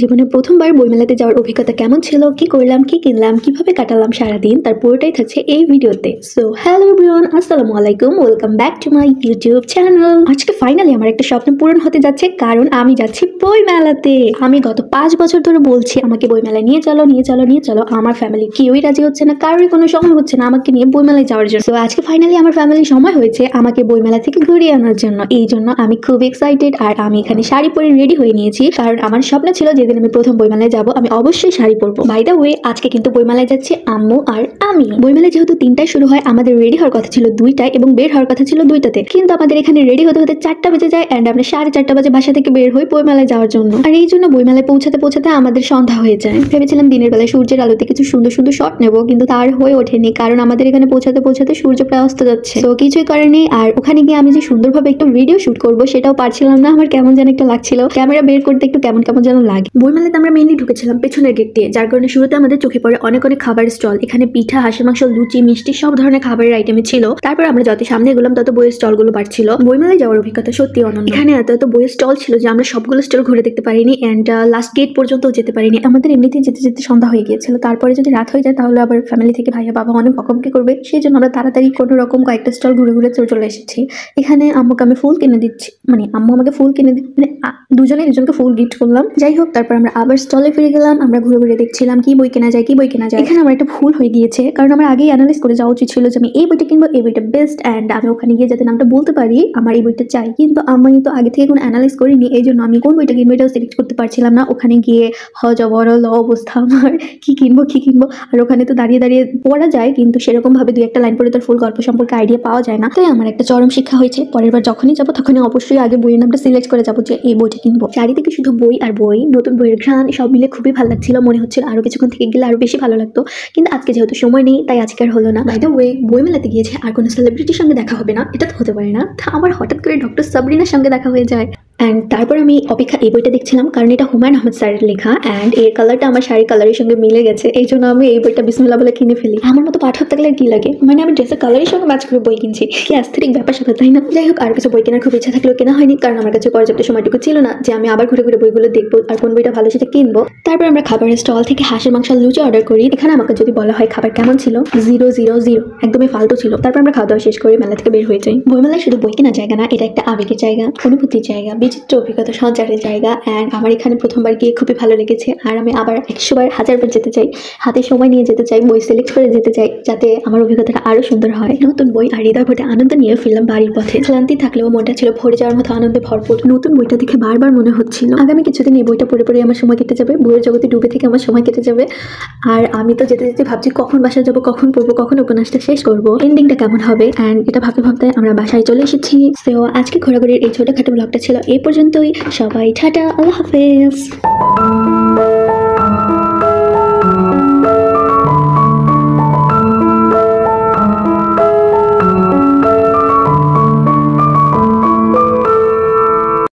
জীবনে প্রথমবার বইমেলাতে যাওয়ার অভিজ্ঞতা কেমন ছিল, কি করলাম, কি কিনলাম, কিভাবে কাটালাম সারাদিন, তার পুরোটাই থাকছে এই ভিডিওতে। সো হ্যালো এভরিওয়ান, আসসালামু আলাইকুম, welcome back to my YouTube channel. আজকে ফাইনালি আমার একটা স্বপ্ন পূরণ হতে যাচ্ছে, কারণ আমি যাচ্ছি বইমেলাতে। আমি গত 5 বছর ধরে বলছি আমাকে বইমেলায় নিয়ে চলো নিয়ে চলো নিয়ে চলো। আমার ফ্যামিলি কেউই রাজি হচ্ছে না, কারোরই কোনো সময় হচ্ছে না আমাকে নিয়ে বইমেলায় যাওয়ার জন্য। তো আজকে ফাইনালি আমার ফ্যামিলির সময় হয়েছে আমাকে বইমেলা থেকে ঘুরিয়ে আনার জন্য। এই জন্য আমি খুব এক্সাইটেড, আর আমি এখানে শাড়ি পরে রেডি হয়ে নিয়েছি, কারণ আমার স্বপ্ন ছিল যেদিন আমি প্রথম বইমেলায় যাবো আমি অবশ্যই শাড়ি পরবো। বাই দ্য ওয়ে, আজকে কিন্তু বইমেলায় যাচ্ছে আম্মু আর আমি। বইমেলা যেহেতু 3টায় শুরু হয়, আমাদের রেডি হওয়ার কথা ছিল 2টায় এবং বের হওয়ার কথা ছিল 2টাতে, কিন্তু আমাদের এখানে রেডি হতে হতে 4টা বেজে যায় এন্ড আমরা 4:30 বাজে বাসা থেকে বের হই বইমেলায় যাওয়ার জন্য। আর এই জন্য বইমেলায় পৌঁছাতে পৌঁছাতে আমাদের সন্ধ্যা হয়ে যায়। ভেবেছিলাম দিনের বেলায় সূর্যের আলোতে কিছু সুন্দর সুন্দর শট নেবো, কিন্তু তার হয়ে ওঠেনি, কারণ আমাদের এখানে পৌঁছাতে পৌঁছাতে সূর্য প্রায় অস্ত যাচ্ছে। তো কিছুই করেনি। আর ওখানে গিয়ে আমি যে সুন্দরভাবে একটু ভিডিও শুট করবো সেটাও পারছিলাম না। আমার কেমন যেন একটা লাগছিল, ক্যামেরা বের করতে একটু কেমন কেমন যেন লাগে। বইমেলাতে আমরা মেইনলি ঢুকেছিলাম পেছনের গেট দিয়ে, যার কারণে শুরুতে আমাদের চোখে পড়ে অনেক অনেক খাবারের স্টল। এখানে পিঠা, হাঁসের মাংস, লুচি, মিষ্টি সব ধরনের খাবারের আইটেমে ছিল। তারপর আমরা যত সামনে গেলাম তত বইয়ের স্টল গুলো বাড়ছিল। বইমেলায় যাওয়ার অভিজ্ঞতা সত্যি অনন্য। এখানে এত এত বইয়ের স্টল ছিল যে আমরা সবগুলো স্টল ঘুরে দেখতে পারিনি এন্ড লাস্ট গেট পর্যন্ত যেতে পারিনি। আমাদের এমনিতেই যেতে যেতে সন্ধ্যা হয়ে গিয়েছিল। তারপরে যদি রাত হয়ে যায় তাহলে আবার ফ্যামিলি থেকে ভাইয়া বাবা অনেক বকাবকি করবে, সেই জন্য আমরা তাড়াতাড়ি কোনো রকম কয়েকটা স্টল ঘুরে ঘুরে চলে এসেছি। এখানে আম্মুকে আমি ফুল কিনে দিচ্ছি, মানে আম্মু আমাকে ফুল কিনে মানে দুজনকে ফুল গিফট করলাম। যাই হোক, তারপর আমরা আবার স্টলে ফিরে গেলাম। আমরা ঘুরে ঘুরে দেখছিলাম কি বই কেনা যায় কি বই কেনা যায়। এখানে আমার একটা ভুল হয়ে গিয়েছে, কারণ আমার আগেই অ্যানালাইজ করে যাওয়া উচিত ছিল যে আমি এই বইটা কিনবো, এই বইটা বেস্ট, অ্যান্ড আমি ওখানে গিয়ে যাতে নামটা বলতে পারি আমার এই বইটা চাই। কিন্তু আমি তো আগে থেকে কোনো অ্যানালাইজ করিনি, এই জন্য আমি কোন বইটা কিনবো এটাও সিলেক্ট করতে পারছিলাম না। ওখানে গিয়ে হজবরল অবস্থা আমার, কি কিনবো। আর ওখানে তো দাঁড়িয়ে দাঁড়িয়ে পড়া যায়, কিন্তু সেরকম ভাবে 2-1 লাইন পড়ে তার ফুল গল্প সম্পর্কে আইডিয়া পাওয়া যায় না। তাই আমার একটা চরম শিক্ষা হয়েছে, পরের বার যখনই যাবো তখনই অবশ্যই আগে বইয়ের নামটা সিলেক্ট করে যাবো যে এই বইটা কিনবো। চারিদিকে শুধু বই আর বই, নতুন বইয়ের ঘ্রাণ, সব মিলে খুবই ভালো লাগছিল। মনে হচ্ছিল আরো কিছুক্ষণ থেকে গেলে আরো বেশি ভালো লাগতো, কিন্তু আজকে যেহেতু সময় নেই তাই আজকে আর হলো না। বাই দ্য ওয়ে, বইমেলাতে গিয়েছে আর কোনো সেলিব্রিটির সঙ্গে দেখা হবে না, এটা তো হতে পারে না। আমার হঠাৎ করে ডক্টর সাবরিনার সঙ্গে দেখা হয়ে যায়। অ্যান্ড তারপর আমি অপেক্ষা এই বইটা দেখছিলাম, কারণ এটা হুমায়ুন আহমেদ স্যারের লেখা অ্যান্ড এর কালারটা আমার শাড়ির কালারের সঙ্গে মিলে গেছে, এই জন্য আমি এই বইটা বিসমিল্লাহ বলে কিনে ফেলি। আমার মতো পাঠক থাকলে আর কি লাগে, মানে আমি ড্রেসের কালারের সঙ্গে ম্যাচ করে বই কিনছি, কি অ্যাস্থেটিক ব্যাপার সাথে, তাই না? যাই হোক, আর কিছু বই কেনার খুব ইচ্ছা থাকলেও কেনা হয়নি, কারণ আমার কাছে পর্যাপ্ত সময়টুকু ছিল না যে আমি আবার ঘুরে ঘুরে বইগুলো দেখবো আর কোন বইটা ভালো সেটা কিনবো। তারপর আমরা খাবারের স্টল থেকে হাঁসের মাংস লুচি অর্ডার করি। এখানে আমাকে যদি বলা হয় খাবার কেমন ছিল, 0-0-0, একদমই ফালতু ছিল। তারপর আমরা খাওয়া দাওয়া শেষ করে মেলা থেকে বের হয়ে যাই। বইমেলায় শুধু বই কেনার জায়গা না, এটা একটা আবেগের জায়গা, অনুভূতির জায়গা, বিচিত্র অভিজ্ঞতা সঞ্চারের জায়গা। অ্যান্ড আমার এখানে প্রথমবার গিয়ে খুবই ভালো লেগেছে, আর আমি আবার 100 বার 1000 বার যেতে চাই। হাতে সময় নিয়ে যেতে চাই, বই সিলেক্ট করে যেতে চাই, যাতে আমার অভিজ্ঞতাটা আরো সুন্দর হয়। নতুন বই আর হৃদয় ভরে আনন্দ নিয়ে ফিরলাম বাড়ির পথে। ক্লান্তি থাকলেও মনটা ছিল ভরে যাওয়ার মতো আনন্দে ভরপুর। নতুন বইটা দেখে বারবার মনে হচ্ছিল আগামী কিছুদিন এই বইটা পড়ে পড়ে আমার সময় কেটে যাবে, বইয়ের জগতে ডুবে থেকে আমার সময় কেটে যাবে। আর আমি তো যেতে যেতে ভাবছি কখন বাসায় যাবো, কখন পড়বো, কখন উপন্যাসটা শেষ করবো, এন্ডিংটা কেমন হবে। অ্যান্ড এটা ভাবতে ভাবতে আমরা বাসায় চলে এসেছি। তো আজকে ঘোরাঘুরির এই ছোটখাটো ব্লগটা ছিল এই পর্যন্তই। সবাই টাটা, আল্লাহ হাফেজ।